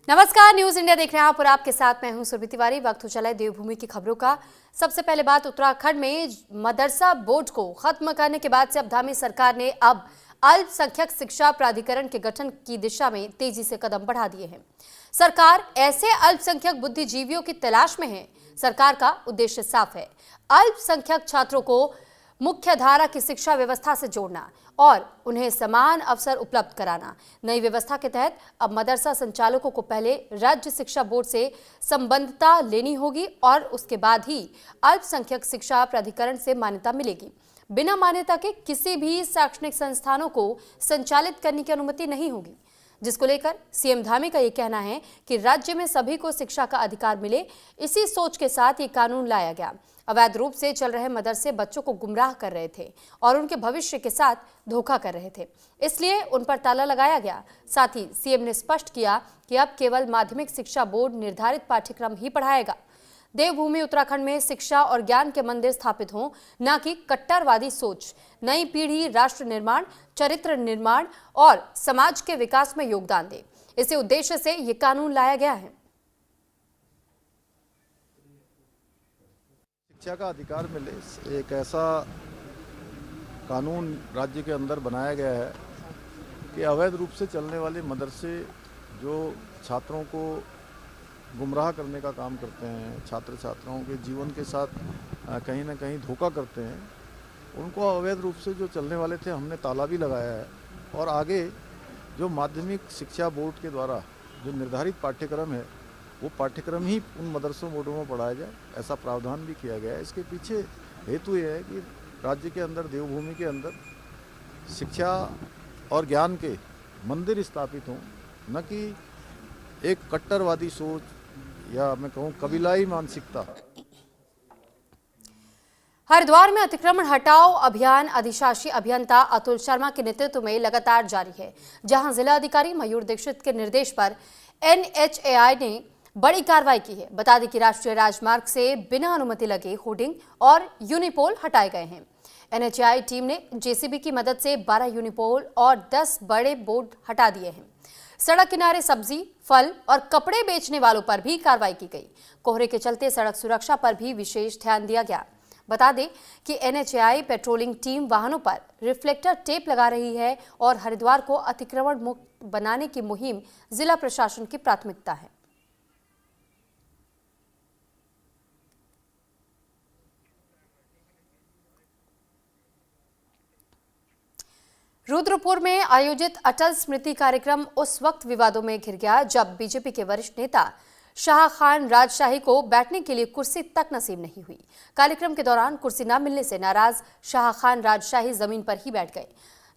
नमस्कार, news India देख रहे हैं आप और आपके साथ मैं हूं सुरभि तिवारी। वक्त हो चला है देवभूमि की खबरों का। सबसे पहले बात उत्तराखंड में मदरसा बोर्ड को खत्म करने के बाद से अब धामी सरकार ने अब अल्पसंख्यक शिक्षा प्राधिकरण के गठन की दिशा में तेजी से कदम बढ़ा दिए हैं। सरकार ऐसे अल्पसंख्यक बुद्धिजीवियों की तलाश में है। सरकार का उद्देश्य साफ है, अल्पसंख्यक छात्रों को मुख्य धारा की शिक्षा व्यवस्था से जोड़ना और उन्हें समान अवसर उपलब्ध कराना। नई व्यवस्था के तहत अब मदरसा संचालकों को पहले राज्य शिक्षा बोर्ड से संबद्धता लेनी होगी और उसके बाद ही अल्पसंख्यक शिक्षा प्राधिकरण से मान्यता मिलेगी। बिना मान्यता के किसी भी शैक्षणिक संस्थानों को संचालित करने की अनुमति नहीं होगी, जिसको लेकर सीएम धामी का ये कहना है कि राज्य में सभी को शिक्षा का अधिकार मिले। इसी सोच के साथ ये कानून लाया गया। अवैध रूप से चल रहे मदरसे बच्चों को गुमराह कर रहे थे और उनके भविष्य के साथ धोखा कर रहे थे, इसलिए उन पर ताला लगाया गया। साथ ही सीएम ने स्पष्ट किया कि अब केवल माध्यमिक शिक्षा बोर्ड निर्धारित पाठ्यक्रम ही पढ़ाएगा। देवभूमि उत्तराखंड में शिक्षा और ज्ञान के मंदिर स्थापित हों, न कि कट्टरवादी सोच। नई पीढ़ी राष्ट्र निर्माण, चरित्र निर्माण और समाज के विकास में योगदान दे, इसी उद्देश्य से ये कानून लाया गया है। शिक्षा का अधिकार मिले, एक ऐसा कानून राज्य के अंदर बनाया गया है कि अवैध रूप से चलने वाले मदरसे जो छात्रों को गुमराह करने का काम करते हैं, छात्र छात्राओं के जीवन के साथ कहीं ना कहीं धोखा करते हैं, उनको अवैध रूप से जो चलने वाले थे हमने ताला भी लगाया है। और आगे जो माध्यमिक शिक्षा बोर्ड के द्वारा जो निर्धारित पाठ्यक्रम है वो पाठ्यक्रम ही उन मदरसों बोर्डों में पढ़ाया जाए, ऐसा प्रावधान भी किया गया है। इसके पीछे हेतु ये है कि राज्य के अंदर, देवभूमि के अंदर शिक्षा और ज्ञान के मंदिर स्थापित हों, न कि एक कट्टरवादी सोच या मैं कहूँ कबीलाई मानसिकता। हरिद्वार में अतिक्रमण हटाओ अभियान अधिशासी अभियंता अतुल शर्मा के नेतृत्व में लगातार जारी है, जहां जिला अधिकारी मयूर दीक्षित के निर्देश पर NHAI ने बड़ी कार्रवाई की है। बता दें कि राष्ट्रीय राजमार्ग से बिना अनुमति लगे होर्डिंग और यूनिपोल हटाए गए हैं। NHAI टीम ने JCB की मदद से 12 यूनिपोल और 10 बड़े बोर्ड हटा दिए हैं। सड़क किनारे सब्जी, फल और कपड़े बेचने वालों पर भी कार्रवाई की गई। कोहरे के चलते सड़क सुरक्षा पर भी विशेष ध्यान दिया गया। बता दें कि NHAI पेट्रोलिंग टीम वाहनों पर रिफ्लेक्टर टेप लगा रही है और हरिद्वार को अतिक्रमण मुक्त बनाने की मुहिम जिला प्रशासन की प्राथमिकता है। रुद्रपुर में आयोजित अटल स्मृति कार्यक्रम उस वक्त विवादों में घिर गया जब बीजेपी के वरिष्ठ नेता शाह खान राजशाही को बैठने के लिए कुर्सी तक नसीब नहीं हुई। कार्यक्रम के दौरान कुर्सी न मिलने से नाराज शाह खान राजशाही जमीन पर ही बैठ गए,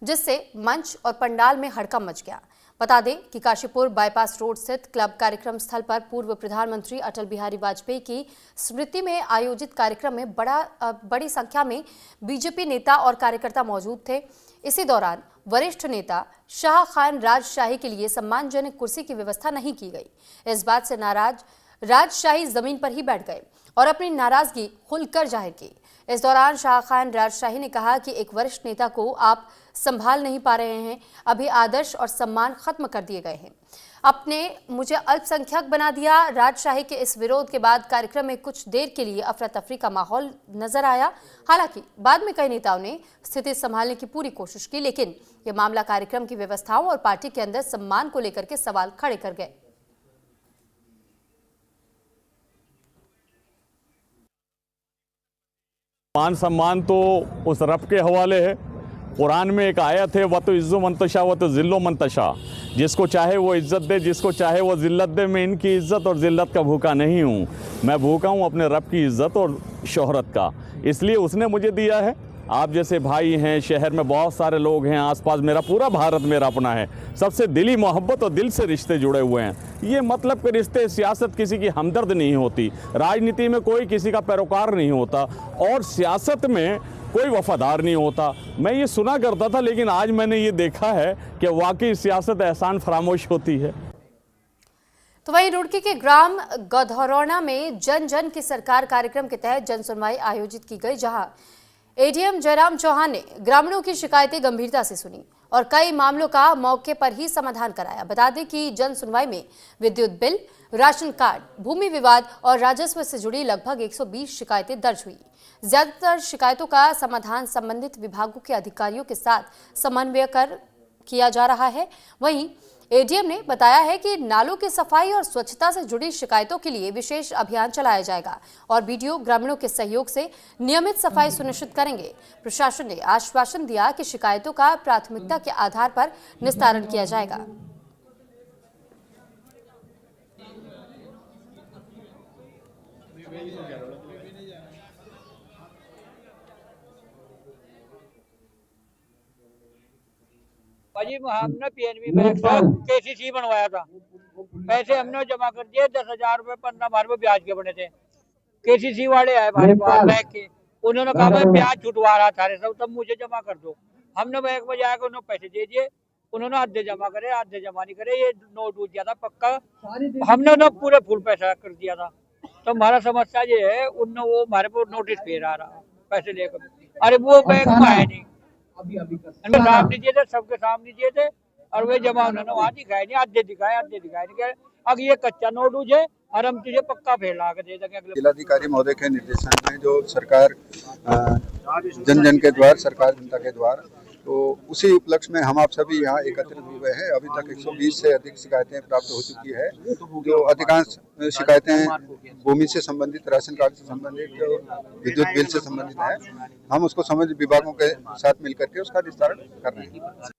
जिससे मंच और पंडाल में हड़कंप मच गया। बता दें कि काशीपुर बाईपास रोड स्थित क्लब कार्यक्रम स्थल पर पूर्व प्रधानमंत्री अटल बिहारी वाजपेयी की स्मृति में आयोजित कार्यक्रम में बड़ी संख्या में बीजेपी नेता और कार्यकर्ता मौजूद थे। इसी दौरान वरिष्ठ नेता शाह खान राजशाही के लिए सम्मानजनक कुर्सी की व्यवस्था नहीं की गई। इस बात से नाराज राजशाही जमीन पर ही बैठ गए और अपनी नाराजगी खुलकर जाहिर की। इस दौरान शाह खान राजशाही ने कहा कि एक वरिष्ठ नेता को आप संभाल नहीं पा रहे हैं, अभी आदर्श और सम्मान खत्म कर दिए गए हैं, आपने मुझे अल्पसंख्यक बना दिया। राजशाही के इस विरोध के बाद कार्यक्रम में कुछ देर के लिए अफरा तफरी का माहौल नजर आया। हालांकि बाद में कई नेताओं ने स्थिति संभालने की पूरी कोशिश की, लेकिन यह मामला कार्यक्रम की व्यवस्थाओं और पार्टी के अंदर सम्मान को लेकर के सवाल खड़े कर गए। मान सम्मान तो उस रब के हवाले है। कुरान में एक आयत है, वह तो इज्जो मंतशा वह तो जिल्लो मंतशा, जिसको चाहे वो इज्जत दे, जिसको चाहे वो जिल्लत दे। मैं इनकी इज्जत और जिल्लत का भूखा नहीं हूँ, मैं भूखा हूँ अपने रब की इज्जत और शोहरत का। इसलिए उसने मुझे दिया है। आप जैसे भाई हैं, शहर में बहुत सारे लोग हैं, आसपास मेरा पूरा भारत मेरा अपना है, सबसे दिली मोहब्बत और दिल से रिश्ते जुड़े हुए हैं। ये मतलब के रिश्ते, सियासत किसी की हमदर्द नहीं होती, राजनीति में कोई किसी का पैरोकार नहीं होता और सियासत में कोई वफादार नहीं होता। मैं ये सुना करता था, लेकिन आज मैंने ये देखा है कि वाकई सियासत एहसान फरामोश होती है। तो वहीं रुड़की के ग्राम गधौरौना में जन जन की सरकार कार्यक्रम के तहत जन सुनवाई आयोजित की गई, जहां एडीएम जयराम चौहान ने ग्रामीणों की शिकायतें गंभीरता से सुनी और कई मामलों का मौके पर ही समाधान कराया। बता दें कि जन सुनवाई में विद्युत बिल, राशन कार्ड, भूमि विवाद और राजस्व से जुड़ी लगभग 120 शिकायतें दर्ज हुई। ज्यादातर शिकायतों का समाधान संबंधित विभागों के अधिकारियों के साथ समन्वय कर किया जा रहा है। वहीं एडीएम ने बताया है कि नालों की सफाई और स्वच्छता से जुड़ी शिकायतों के लिए विशेष अभियान चलाया जाएगा और बीडीओ ग्रामीणों के सहयोग से नियमित सफाई सुनिश्चित करेंगे। प्रशासन ने आश्वासन दिया कि शिकायतों का प्राथमिकता के आधार पर निस्तारण किया जाएगा। भाजी हमने पीएनबी बैंक से केसीसी बनवाया था, पैसे हमने जमा कर दिए 10,000 रुपए 15 बार में ब्याज के बने थे। केसीसी वाले आए हमारे पास बैंक के, उन्होंने कहा मैं ब्याज छुटवा रहा था सब, तब मुझे जमा कर दो। हमने बैंक में जाकर उन्होंने पैसे दे दिए, उन्होंने आधे जमा करे, आधे जमा नहीं करे। ये नोट टूट गया था पक्का, हमने ना पूरे फुल पैसा कर दिया था। तो हमारा समस्या ये है, उन्होंने वो हमारे को नोटिस भेज रहा पैसे लेकर, अरे वो बैंक में आए नहीं, सामने दिए थे, सबके सामने दिए थे और वे जमा उन्होंने वहाँ दिखाए नहीं, आधे दिखाए नहीं। अब ये कच्चा नोट है और हम तुझे पक्का फैला के दे देंगे। जिलाधिकारी महोदय के निर्देशन में जो सरकार जन जन के द्वार, सरकार जनता के द्वार, तो उसी उपलक्ष्य में हम आप सभी यहाँ एकत्रित हुए हैं। अभी तक 120 से अधिक शिकायतें प्राप्त हो चुकी है, जो अधिकांश शिकायतें भूमि से संबंधित, राशन कार्ड से संबंधित, विद्युत बिल से संबंधित है। हम उसको संबंधित विभागों के साथ मिलकर के उसका निस्तारण कर रहे हैं।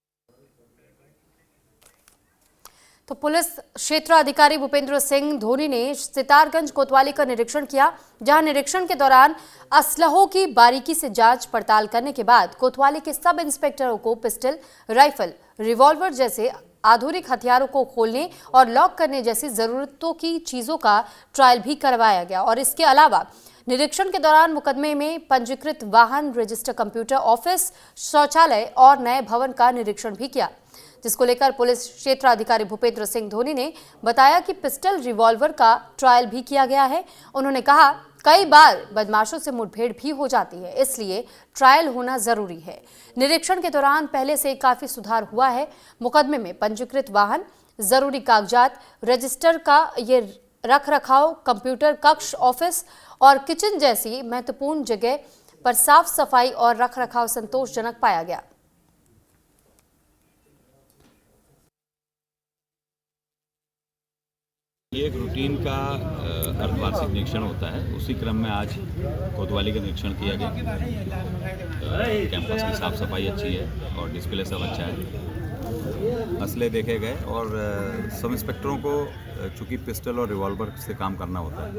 तो पुलिस क्षेत्राधिकारी भूपेंद्र सिंह धोनी ने सितारगंज कोतवाली का निरीक्षण किया, जहां निरीक्षण के दौरान असलहों की बारीकी से जांच पड़ताल करने के बाद कोतवाली के सब इंस्पेक्टरों को पिस्टल, राइफल, रिवॉल्वर जैसे आधुनिक हथियारों को खोलने और लॉक करने जैसी जरूरतों की चीजों का ट्रायल भी करवाया गया। और इसके अलावा निरीक्षण के दौरान मुकदमे में पंजीकृत वाहन, रजिस्टर, कंप्यूटर, ऑफिस, शौचालय और नए भवन का निरीक्षण भी किया, जिसको लेकर पुलिस क्षेत्राधिकारी भूपेंद्र सिंह धोनी ने बताया कि पिस्टल, रिवॉल्वर का ट्रायल भी किया गया है। उन्होंने कहा कई बार बदमाशों से मुठभेड़ भी हो जाती है, इसलिए ट्रायल होना जरूरी है। निरीक्षण के दौरान पहले से काफी सुधार हुआ है। मुकदमे में पंजीकृत वाहन, जरूरी कागजात, रजिस्टर का ये रख रखाव, कंप्यूटर कक्ष, ऑफिस और किचन जैसी महत्वपूर्ण जगह पर साफ सफाई और रख रखाव संतोषजनक पाया गया। ये एक रूटीन का अर्धवार्षिक निरीक्षण होता है। उसी क्रम में आज कोतवाली का निरीक्षण किया गया। कैंपस की साफ सफाई अच्छी है और डिस्प्ले सब अच्छा है। असले देखे गए और सब इंस्पेक्टरों को चूँकि पिस्टल और रिवॉल्वर से काम करना होता है,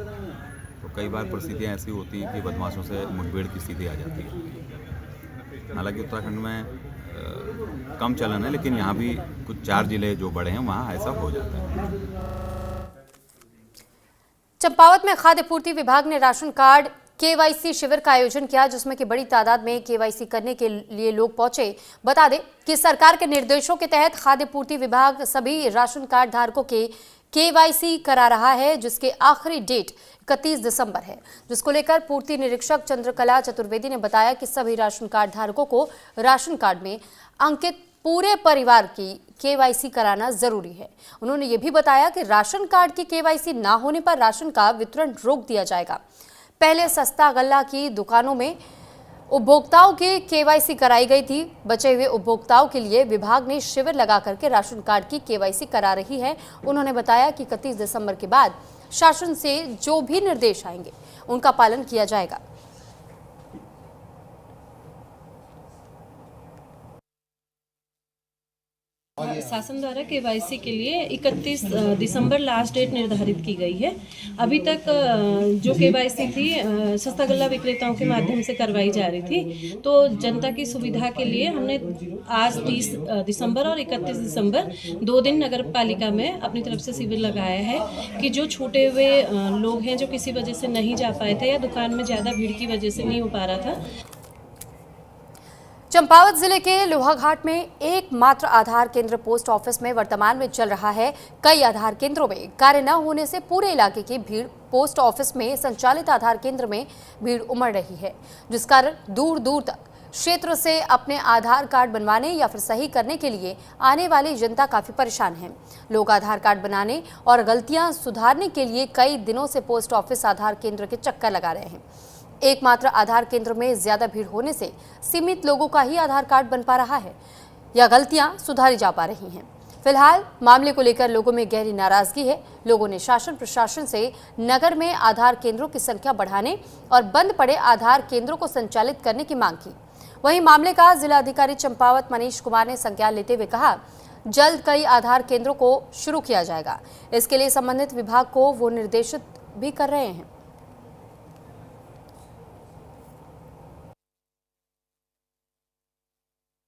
तो कई बार परिस्थितियाँ ऐसी होती हैं कि बदमाशों से मुठभेड़ की स्थिति आ जाती है। हालांकि उत्तराखंड में कम चलन है, लेकिन यहाँ भी कुछ 4 जिले जो बड़े हैं वहाँ ऐसा हो जाता है। चंपावत में खाद्य पूर्ति विभाग ने राशन कार्ड केवाईसी शिविर का आयोजन किया, जिसमें कि बड़ी तादाद में केवाईसी करने के लिए लोग पहुंचे। बता दें कि सरकार के निर्देशों के तहत खाद्य पूर्ति विभाग सभी राशन कार्ड धारकों के केवाईसी करा रहा है, जिसके आखिरी डेट 31 दिसंबर है, जिसको लेकर पूर्ति निरीक्षक चंद्रकला चतुर्वेदी ने बताया कि सभी राशन कार्ड धारकों को राशन कार्ड में अंकित पूरे परिवार की केवाईसी कराना जरूरी है। उन्होंने ये भी बताया कि राशन कार्ड की केवाईसी ना होने पर राशन का वितरण रोक दिया जाएगा। पहले सस्ता गल्ला की दुकानों में उपभोक्ताओं की केवाईसी कराई गई थी। बचे हुए उपभोक्ताओं के लिए विभाग ने शिविर लगा करके राशन कार्ड की केवाईसी करा रही है। उन्होंने बताया कि 31 दिसंबर के बाद शासन से जो भी निर्देश आएंगे उनका पालन किया जाएगा। शासन द्वारा केवाईसी के लिए 31 दिसंबर लास्ट डेट निर्धारित की गई है। अभी तक जो केवाईसी थी सस्ता गल्ला विक्रेताओं के माध्यम से करवाई जा रही थी, तो जनता की सुविधा के लिए हमने आज 30 दिसंबर और 31 दिसंबर 2 दिन नगर पालिका में अपनी तरफ से शिविर लगाया है कि जो छूटे हुए लोग हैं, जो किसी वजह से नहीं जा पाए थे या दुकान में ज़्यादा भीड़ की वजह से नहीं हो पा रहा था। चंपावत जिले के लोहाघाट में एकमात्र आधार केंद्र पोस्ट ऑफिस में वर्तमान में चल रहा है। कई आधार केंद्रों में कार्य न होने से पूरे इलाके की भीड़ पोस्ट ऑफिस में संचालित आधार केंद्र में भीड़ उमड़ रही है, जिस कारण दूर दूर तक क्षेत्र से अपने आधार कार्ड बनवाने या फिर सही करने के लिए आने वाली जनता काफी परेशान है। लोग आधार कार्ड बनाने और गलतियां सुधारने के लिए कई दिनों से पोस्ट ऑफिस आधार केंद्र के चक्कर लगा रहे हैं। एकमात्र आधार केंद्र में ज्यादा भीड़ होने से सीमित लोगों का ही आधार कार्ड बन पा रहा है या गलतियां सुधारी जा पा रही हैं। फिलहाल मामले को लेकर लोगों में गहरी नाराजगी है। लोगों ने शासन प्रशासन से नगर में आधार केंद्रों की संख्या बढ़ाने और बंद पड़े आधार केंद्रों को संचालित करने की मांग की। वहीं मामले का जिला अधिकारी चंपावत मनीष कुमार ने संज्ञान लेते हुए कहा, जल्द कई आधार केंद्रों को शुरू किया जाएगा। इसके लिए संबंधित विभाग को वो निर्देशित भी कर रहे हैं।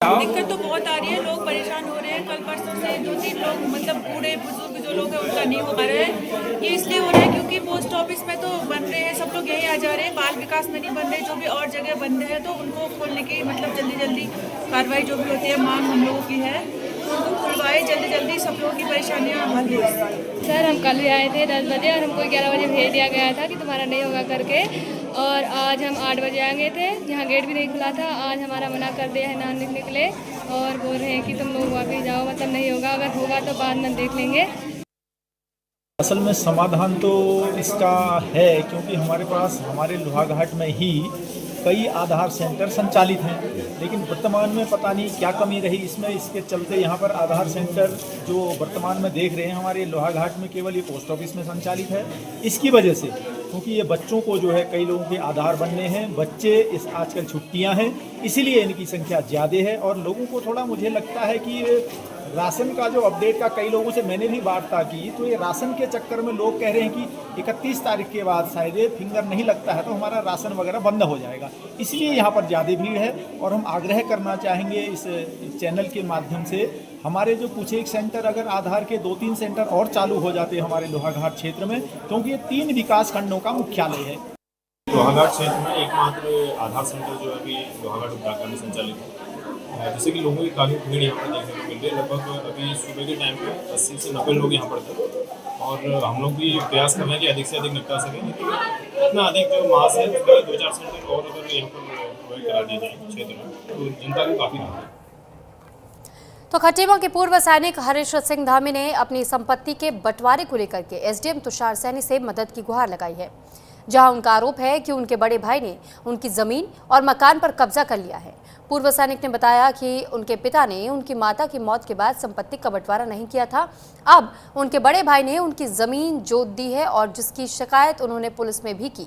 दिक्कत तो बहुत आ रही है, लोग परेशान हो रहे हैं। कल परसों से 2-3 लोग मतलब बूढ़े बुजुर्ग जो लोग हैं उनका नहीं हो पा रहा है। ये इसलिए हो रहा है क्योंकि पोस्ट ऑफिस में तो बन रहे हैं, सब लोग यहीं आ जा रहे हैं। बाल विकास में नहीं बन रहे, जो भी और जगह बंद है तो उनको खोलने की मतलब जल्दी कार्रवाई जो भी होती है मांग हम लोगों की है, उनको खुलवाए जल्दी सब लोगों की परेशानियाँ हल हो। सर हम कल भी आए थे 10 बजे और हमको 11 बजे भेज दिया गया था कि तुम्हारा नहीं होगा करके, और आज हम 8 बजे आ गए थे। यहाँ गेट भी नहीं खुला था। आज हमारा मना कर दिया है ना निकलने के लिए और बोल रहे हैं कि तुम लोग वापस जाओ, मतलब नहीं होगा, अगर होगा तो बाद में देख लेंगे। असल में समाधान तो इसका है क्योंकि हमारे पास हमारे लोहाघाट में ही कई आधार सेंटर संचालित हैं, लेकिन वर्तमान में पता नहीं क्या कमी रही इसमें, इसके चलते यहाँ पर आधार सेंटर जो वर्तमान में देख रहे हैं हमारे लोहाघाट में केवल ये पोस्ट ऑफिस में संचालित है। इसकी वजह से क्योंकि ये बच्चों को जो है कई लोगों के आधार बनने हैं, बच्चे इस आजकल छुट्टियां हैं इसलिए इनकी संख्या ज़्यादा है। और लोगों को थोड़ा मुझे लगता है कि राशन का जो अपडेट का कई लोगों से मैंने भी वार्ता की, तो ये राशन के चक्कर में लोग कह रहे हैं कि 31 तारीख के बाद शायद फिंगर नहीं लगता है तो हमारा राशन वगैरह बंद हो जाएगा, इसलिए यहाँ पर ज़्यादा भीड़ है। और हम आग्रह करना चाहेंगे इस चैनल के माध्यम से, हमारे जो कुछ एक सेंटर अगर आधार के 2-3 सेंटर और चालू हो जाते हैं हमारे लोहाघाट क्षेत्र में, क्योंकि ये 3 विकास खंडों का मुख्यालय है। लोहाघाट क्षेत्र में एकमात्र आधार सेंटर जो है अभी लोहाघाट उपराखंड में संचालित है, जैसे कि लोगों की काफ़ी भीड़ यहाँ पर देखने को मिल रही है। लगभग अभी सुबह के टाइम पे 80 से 90 लोग यहाँ पर थे और हम लोग भी प्रयास कर रहे हैं कि अधिक से अधिक निपटा सकें, लेकिन इतना अधिक जो मास है उसके 2-4 सेंटर और अगर यहाँ पर प्रोवाइड करा दिए जाए क्षेत्र में तो जनता को काफ़ी राहत है। तो खटीमा के पूर्व सैनिक हरीश सिंह धामी ने अपनी संपत्ति के बंटवारे को लेकर के एसडीएम तुषार सैनी से मदद की गुहार लगाई है, जहां उनका आरोप है कि उनके बड़े भाई ने उनकी जमीन और मकान पर कब्जा कर लिया है। पूर्व सैनिक ने बताया कि उनके पिता ने उनकी माता की मौत के बाद संपत्ति का बंटवारा नहीं किया था। अब उनके बड़े भाई ने उनकी जमीन जोत दी है और जिसकी शिकायत उन्होंने पुलिस में भी की,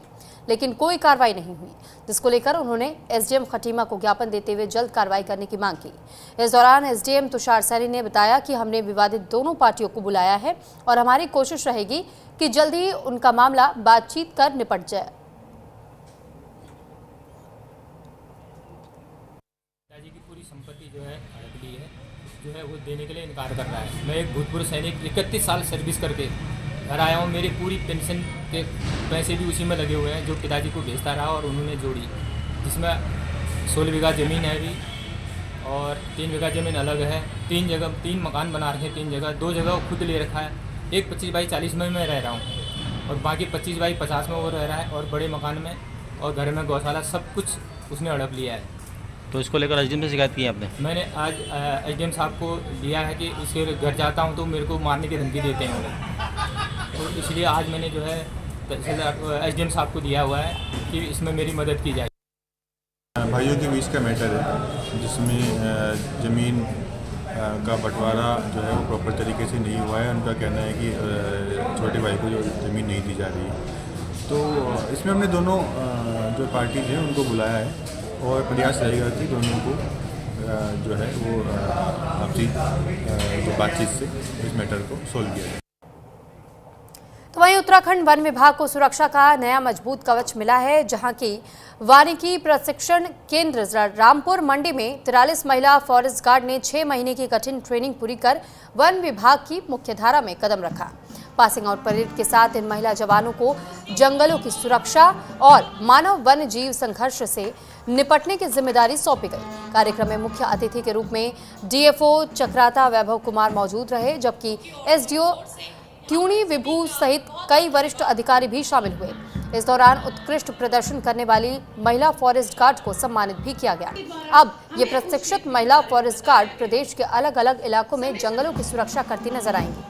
लेकिन कोई कार्रवाई नहीं हुई, जिसको लेकर उन्होंने एसडीएम खटीमा को ज्ञापन देते हुए जल्द कार्रवाई करने की मांग की। इस दौरान एसडीएम तुषार सैनी ने बताया कि हमने विवादित दोनों पार्टियों को बुलाया है और हमारी कोशिश रहेगी कि जल्द ही उनका मामला बातचीत कर निपट जाए। पिताजी की पूरी संपत्ति जो है हड़प ली है, जो है वो देने के लिए इनकार कर रहा है। मैं एक भूतपूर्व सैनिक 31 साल सर्विस करके घर आया हूँ, मेरी पूरी पेंशन के पैसे भी उसी में लगे हुए हैं जो पिताजी को भेजता रहा और उन्होंने जोड़ी, जिसमें 16 बीघा ज़मीन है अभी और 3 बीघा ज़मीन अलग है। 3 मकान बना रखे हैं, 3 जगह, 2 जगह खुद ले रखा है। एक 25x40 में मैं रह रहा हूँ और बाकी 25x50 में वो रह रहा है और बड़े मकान में और घर में गौशाला सब कुछ उसने हड़प लिया है। तो इसको लेकर एसडीएम से शिकायत की है आपने? मैंने आज एसडीएम साहब को दिया है कि इसके घर जाता हूं तो मेरे को मारने की धमकी देते हैं, तो इसलिए आज मैंने जो है एसडीएम साहब को दिया हुआ है कि इसमें मेरी मदद की जाए। भाइयों के बीच का मैटर है जिसमें ज़मीन का बंटवारा जो है वो प्रॉपर तरीके से नहीं हुआ है। उनका कहना है कि छोटे भाई को जो ज़मीन नहीं दी जा रही है, तो इसमें हमने दोनों जो पार्टीज हैं उनको बुलाया है और प्रयास रहेगा कि दोनों को जो है वो आपसी बातचीत से इस मैटर को सोल्व किया जाए। तो वहीं उत्तराखंड वन विभाग को सुरक्षा का नया मजबूत कवच मिला है, जहां की वानिकी प्रशिक्षण केंद्र रामपुर मंडी में 43 महिला फॉरेस्ट गार्ड ने 6 महीने की कठिन ट्रेनिंग पूरी कर वन विभाग की मुख्यधारा में कदम रखा। पासिंग आउट परेड के साथ इन महिला जवानों को जंगलों की सुरक्षा और मानव वन्य जीव संघर्ष से निपटने की जिम्मेदारी सौंपी गई। कार्यक्रम में मुख्य अतिथि के रूप में डीएफओ चक्राता वैभव कुमार मौजूद रहे, जबकि एसडीओ ट्यूनी विभू सहित कई वरिष्ठ अधिकारी भी शामिल हुए। इस दौरान उत्कृष्ट प्रदर्शन करने वाली महिला फॉरेस्ट गार्ड को सम्मानित भी किया गया। अब ये प्रशिक्षित महिला फॉरेस्ट गार्ड प्रदेश के अलग अलग इलाकों में जंगलों की सुरक्षा करती नजर आएंगी।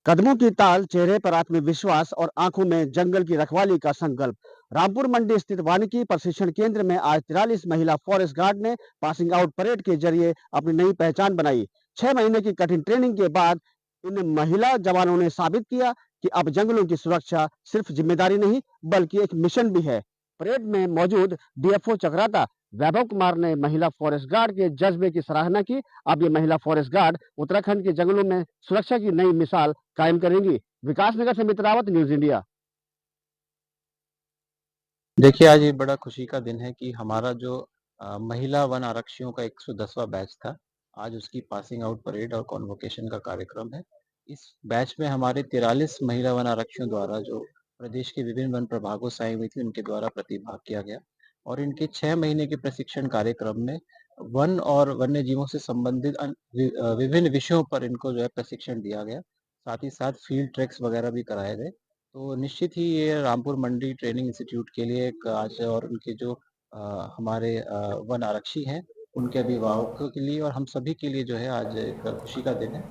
कदमों की ताल, चेहरे पर आत्मविश्वास और आंखों में जंगल की रखवाली का संकल्प। रामपुर मंडी स्थित वानिकी प्रशिक्षण केंद्र में आज 43 महिला फॉरेस्ट गार्ड ने पासिंग आउट परेड के जरिए अपनी नई पहचान बनाई। 6 महीने की कठिन ट्रेनिंग के बाद इन महिला जवानों ने साबित किया कि अब जंगलों की सुरक्षा सिर्फ जिम्मेदारी नहीं बल्कि एक मिशन भी है। परेड में मौजूद डीएफओ चक्राता वैभव कुमार ने महिला फॉरेस्ट गार्ड के जज्बे की सराहना की। अब ये महिला फॉरेस्ट गार्ड उत्तराखंड के जंगलों में सुरक्षा की नई मिसाल कायम करेंगी। विकास नगर से मित्र रावत, न्यूज इंडिया। देखिए, आज ये बड़ा खुशी का दिन है कि हमारा जो महिला वन आरक्षियों का 110वां बैच था, आज उसकी पासिंग आउट परेड और कॉन्वोकेशन का कार्यक्रम है। इस बैच में हमारे 43 महिला वन आरक्षियों द्वारा जो प्रदेश के विभिन्न वन प्रभागों से आई हुई थी, उनके द्वारा प्रतिभाग किया गया और इनके 6 महीने के प्रशिक्षण कार्यक्रम में वन और वन्य जीवों से संबंधित विभिन्न विषयों पर इनको जो है प्रशिक्षण दिया गया। साथ ही साथ फील्ड ट्रैक्स वगैरह भी कराए गए। तो निश्चित ही ये रामपुर मंडी ट्रेनिंग इंस्टीट्यूट के लिए एक आज और उनके जो हमारे वन आरक्षी हैं उनके अभिभावकों के लिए और हम सभी के लिए जो है आज एक खुशी का दिन है।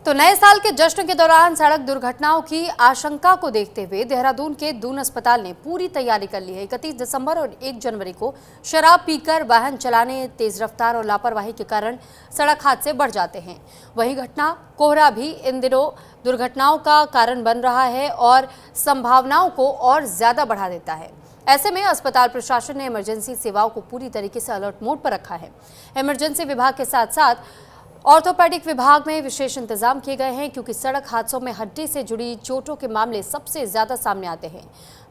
तो नए साल के जश्न के दौरान सड़क दुर्घटनाओं की आशंका को देखते हुए देहरादून के दून अस्पताल ने पूरी तैयारी कर ली है। 31 दिसंबर और 1 जनवरी को शराब पीकर वाहन चलाने, तेज रफ्तार और लापरवाही के कारण सड़क हादसे बढ़ जाते हैं। वहीं घटना कोहरा भी इन दिनों दुर्घटनाओं का कारण बन रहा है और संभावनाओं को और ज्यादा बढ़ा देता है। ऐसे में अस्पताल प्रशासन ने इमरजेंसी सेवाओं को पूरी तरीके से अलर्ट मोड पर रखा है। इमरजेंसी विभाग के साथ साथ ऑर्थोपेडिक विभाग में विशेष इंतजाम किए गए हैं, क्योंकि सड़क हादसों में हड्डी से जुड़ी चोटों के मामले सबसे ज्यादा सामने आते हैं।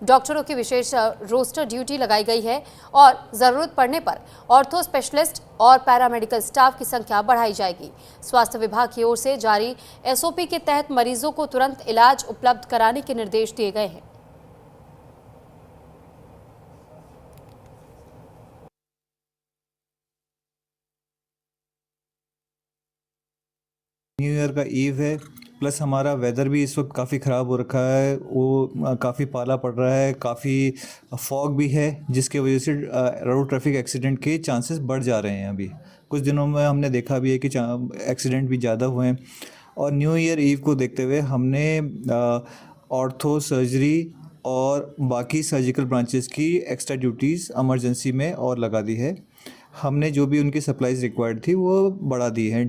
डॉक्टरों की विशेष रोस्टर ड्यूटी लगाई गई है और जरूरत पड़ने पर ऑर्थो स्पेशलिस्ट और पैरामेडिकल स्टाफ की संख्या बढ़ाई जाएगी। स्वास्थ्य विभाग की ओर से जारी एसओपी के तहत मरीजों को तुरंत इलाज उपलब्ध कराने के निर्देश दिए गए हैं। न्यू ईयर का ईव है, प्लस हमारा वेदर भी इस वक्त काफ़ी ख़राब हो रखा है। वो काफ़ी पाला पड़ रहा है, काफ़ी फॉग भी है, जिसके वजह से रोड ट्रैफिक एक्सीडेंट के चांसेस बढ़ जा रहे हैं। अभी कुछ दिनों में हमने देखा भी है कि एक्सीडेंट भी ज़्यादा हुए हैं। और न्यू ईयर ईव को देखते हुए हमने ऑर्थो सर्जरी और बाकी सर्जिकल ब्रांचेस की एक्स्ट्रा ड्यूटीज़ इमरजेंसी में और लगा दी है। हमने जो भी उनकी सप्लाईज रिक्वायर्ड थी वो बढ़ा दी है।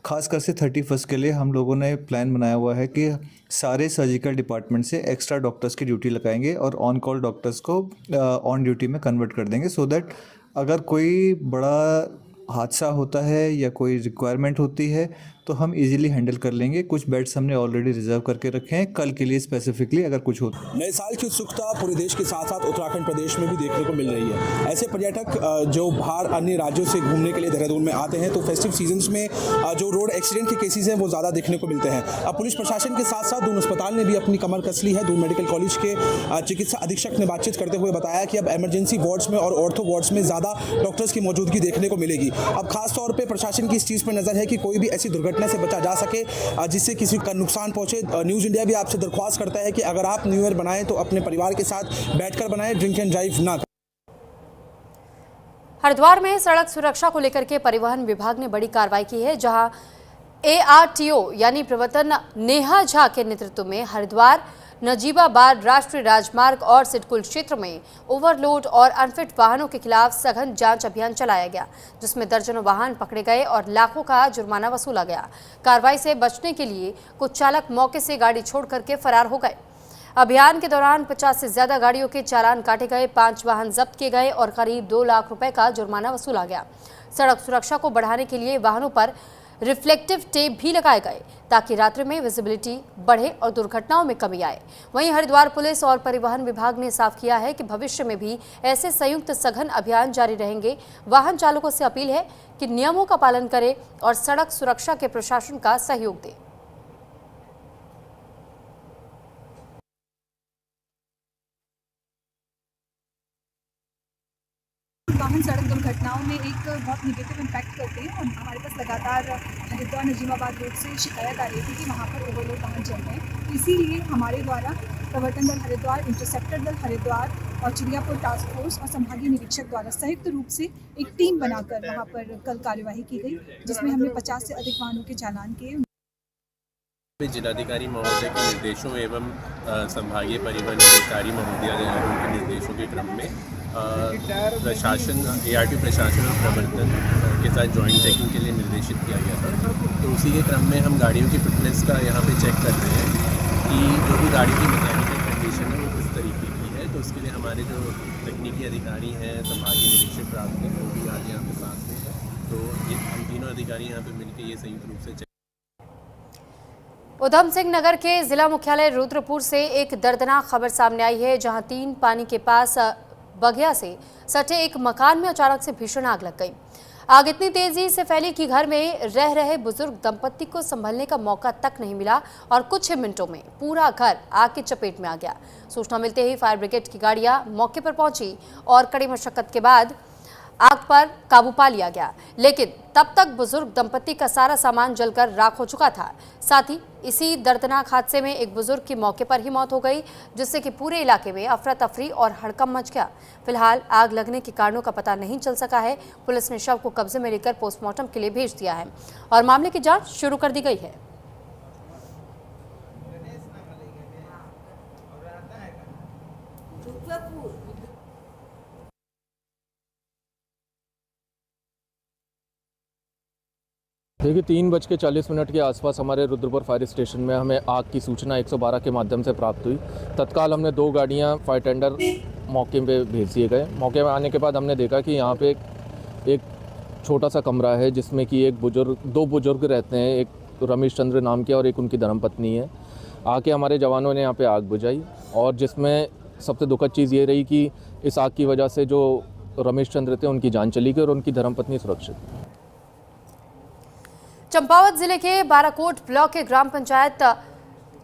खासकर से 31 के लिए हम लोगों ने प्लान बनाया हुआ है कि सारे सर्जिकल डिपार्टमेंट से एक्स्ट्रा डॉक्टर्स की ड्यूटी लगाएंगे और ऑन कॉल डॉक्टर्स को ऑन ड्यूटी में कन्वर्ट कर देंगे, सो दैट अगर कोई बड़ा हादसा होता है या कोई रिक्वायरमेंट होती है तो हम इजीली हैंडल कर लेंगे। कुछ बेड्स हमने ऑलरेडी रिजर्व करके रखे हैं कल के लिए स्पेसिफिकली अगर कुछ हो। नए साल की उत्सुकता पूरे देश के साथ साथ उत्तराखंड प्रदेश में भी देखने को मिल रही है। ऐसे पर्यटक जो बाहर अन्य राज्यों से घूमने के लिए देहरादून में आते हैं तो फेस्टिव सीजन्स में जो रोड एक्सीडेंट के केसेस हैं वो ज़्यादा देखने को मिलते हैं। अब पुलिस प्रशासन के साथ साथ दून अस्पताल ने भी अपनी कमर कस ली है। दून मेडिकल कॉलेज के चिकित्सा अधीक्षक ने बातचीत करते हुए बताया कि अब इमरजेंसी वार्ड्स में और ऑर्थो वार्ड्स में ज़्यादा डॉक्टर्स की मौजूदगी देखने को मिलेगी। अब खास तौर पर प्रशासन की इस चीज़ पर नज़र है कि कोई भी ऐसी दुर्घटना से बचा जा सके जिससे किसी का नुकसान पहुंचे। न्यूज़ इंडिया भी आपसे दरख्वास्त करता है कि अगर आप न्यू ईयर बनाएं तो अपने परिवार के साथ बैठकर बनाएं, ड्रिंक एंड ड्राइव ना करें। हरिद्वार में सड़क सुरक्षा को लेकर के परिवहन विभाग ने बड़ी कार्रवाई की है, जहां ARTO यानी प्रवर्तन नेहा झा के नेतृत्व में हरिद्वार नजीबाबाद राष्ट्रीय राजमार्ग और सिडकुल क्षेत्र में ओवरलोड और अनफिट वाहनों के खिलाफ सघन जांच अभियान चलाया गया, जिसमें दर्जनों वाहन पकड़े गए और लाखों का जुर्माना वसूला गया। कार्रवाई से बचने के लिए कुछ चालक मौके से गाड़ी छोड़ करके फरार हो गए। अभियान के दौरान 50 से ज्यादा गाड़ियों के चालान काटे गए, 5 वाहन जब्त किए गए और करीब 2 लाख रुपए का जुर्माना वसूला गया। सड़क सुरक्षा को बढ़ाने के लिए वाहनों पर रिफ्लेक्टिव टेप भी लगाए गए ताकि रात्रि में विजिबिलिटी बढ़े और दुर्घटनाओं में कमी आए। वहीं हरिद्वार पुलिस और परिवहन विभाग ने साफ किया है कि भविष्य में भी ऐसे संयुक्त सघन अभियान जारी रहेंगे। वाहन चालकों से अपील है कि नियमों का पालन करें और सड़क सुरक्षा के प्रशासन का सहयोग दें। वाहन सड़क दुर्घटनाओं में एक बहुत निगेटिव इम्पैक्ट करते हैं और हमारे पास लगातार हरिद्वार नजीमाबाद रोड से शिकायत आ रही थी कि वहाँ पर ओवरलोड वाहन चल रहे हैं। इसीलिए हमारे द्वारा प्रवर्तन दल हरिद्वार, इंटरसेप्टर दल हरिद्वार और चिड़ियापुर टास्क फोर्स और संभागीय निरीक्षक द्वारा संयुक्त रूप से एक टीम बनाकर वहाँ पर कल कार्यवाही की गई, जिसमें हमने 50 से अधिक वाहनों के चालान किए। जिलाधिकारी महोदय के निर्देशों एवं संभागीय परिवहन अधिकारी महोदय के निर्देशों के क्रम में प्रशासन, ART प्रशासन और प्रवर्तन के साथ जॉइंट चेकिंग के लिए निर्देशित किया गया था। तो उसी के क्रम में हम गाड़ियों की फिटनेस का यहाँ पे चेक कर रहे हैं कि जो भी गाड़ी की मैकेनिकल कंडीशन है वो किस तरीके की है। तो उसके लिए हमारे जो तकनीकी अधिकारी हैं, संभागीय निरीक्षक प्राप्त हैं, वो भी आज यहाँ पे साथ में हैं। तो ये हम तीनों अधिकारी यहाँ पे मिलकर ये संयुक्त रूप से उधम सिंह नगर के जिला मुख्यालय रुद्रपुर से एक दर्दनाक खबर सामने आई है, जहां 3 पानी के पास बगिया से सटे एक मकान में अचानक से भीषण आग लग गई। आग इतनी तेजी से फैली कि घर में रह रहे बुजुर्ग दंपत्ति को संभलने का मौका तक नहीं मिला और कुछ ही मिनटों में पूरा घर आग की चपेट में आ गया। सूचना मिलते ही फायर ब्रिगेड की गाड़ियां मौके पर पहुंची और कड़ी मशक्कत के बाद आग पर काबू पा लिया गया, लेकिन तब तक बुजुर्ग दंपत्ति का सारा सामान जलकर राख हो चुका था। साथ ही इसी दर्दनाक हादसे में एक बुजुर्ग की मौके पर ही मौत हो गई, जिससे कि पूरे इलाके में अफरा तफरी और हड़कंप मच गया। फिलहाल आग लगने के कारणों का पता नहीं चल सका है। पुलिस ने शव को कब्जे में लेकर पोस्टमार्टम के लिए भेज दिया है और मामले की जाँच शुरू कर दी गई है। देखिए 3:40 के आसपास हमारे रुद्रपुर फायर स्टेशन में हमें आग की सूचना 112 के माध्यम से प्राप्त हुई। तत्काल हमने 2 गाड़ियां फायर टेंडर मौके पे भेज दिए गए। मौके में आने के बाद हमने देखा कि यहाँ पे एक छोटा सा कमरा है, जिसमें कि 2 बुजुर्ग रहते हैं, एक रमेश चंद्र नाम के और एक उनकी धर्मपत्नी है। आके हमारे जवानों ने यहाँ पे आग बुझाई और जिसमें सबसे दुखद चीज़ ये रही कि इस आग की वजह से जो रमेश चंद्र थे उनकी जान चली गई और उनकी धर्मपत्नी सुरक्षित। चंपावत जिले के बाराकोट ब्लॉक के ग्राम पंचायत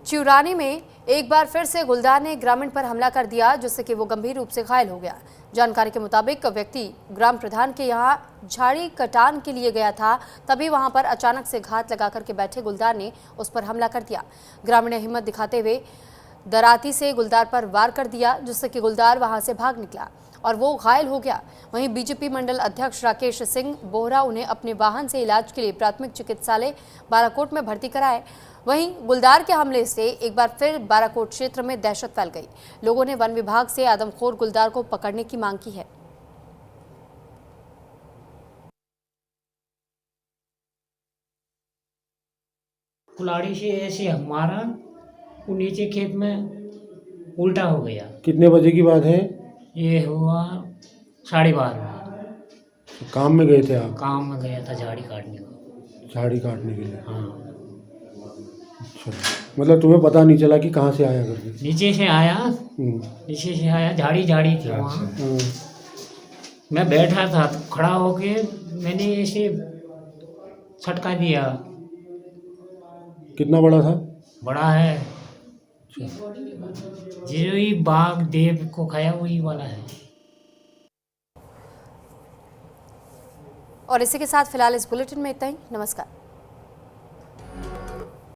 चिउरानी में एक बार फिर से गुलदार ने ग्रामीण पर हमला कर दिया, जिससे कि वो गंभीर रूप से घायल हो गया। जानकारी के मुताबिक व्यक्ति ग्राम प्रधान के यहां झाड़ी कटान के लिए गया था, तभी वहां पर अचानक से घात लगा करके बैठे गुलदार ने उस पर हमला कर दिया। ग्रामीण ने हिम्मत दिखाते हुए दराती से गुलदार पर वार कर दिया, जिससे कि गुलदार वहां से भाग निकला और वो घायल हो गया। वहीं बीजेपी मंडल अध्यक्ष राकेश सिंह बोहरा उन्हें अपने वाहन से इलाज के लिए प्राथमिक चिकित्सालय बाराकोट में भर्ती कराए। वहीं गुलदार के हमले से एक बार फिर बाराकोट क्षेत्र में दहशत फैल गई। लोगों ने वन विभाग से आदमखोर गुलदार को पकड़ने की मांग की है। कुल्हाड़ी से ऐसे हमारा वो नीचे खेत में उल्टा हो गया। कितने बजे की बात है? ये हुआ 12:30। काम में गए थे आप? काम में गया था झाड़ी काटने को। झाड़ी काटने के लिए? हाँ। अच्छा, मतलब तुम्हें पता नहीं चला कि कहाँ से आया करके? नीचे से आया, नीचे से आया, झाड़ी थी वहाँ। मैं बैठा था तो खड़ा होके मैंने ऐसे छटका दिया। कितना बड़ा था? बड़ा है, जो ही बाघ देव को खाया वही वाला है। और इसी के साथ फिलहाल इस बुलेटिन में इतना ही। नमस्कार।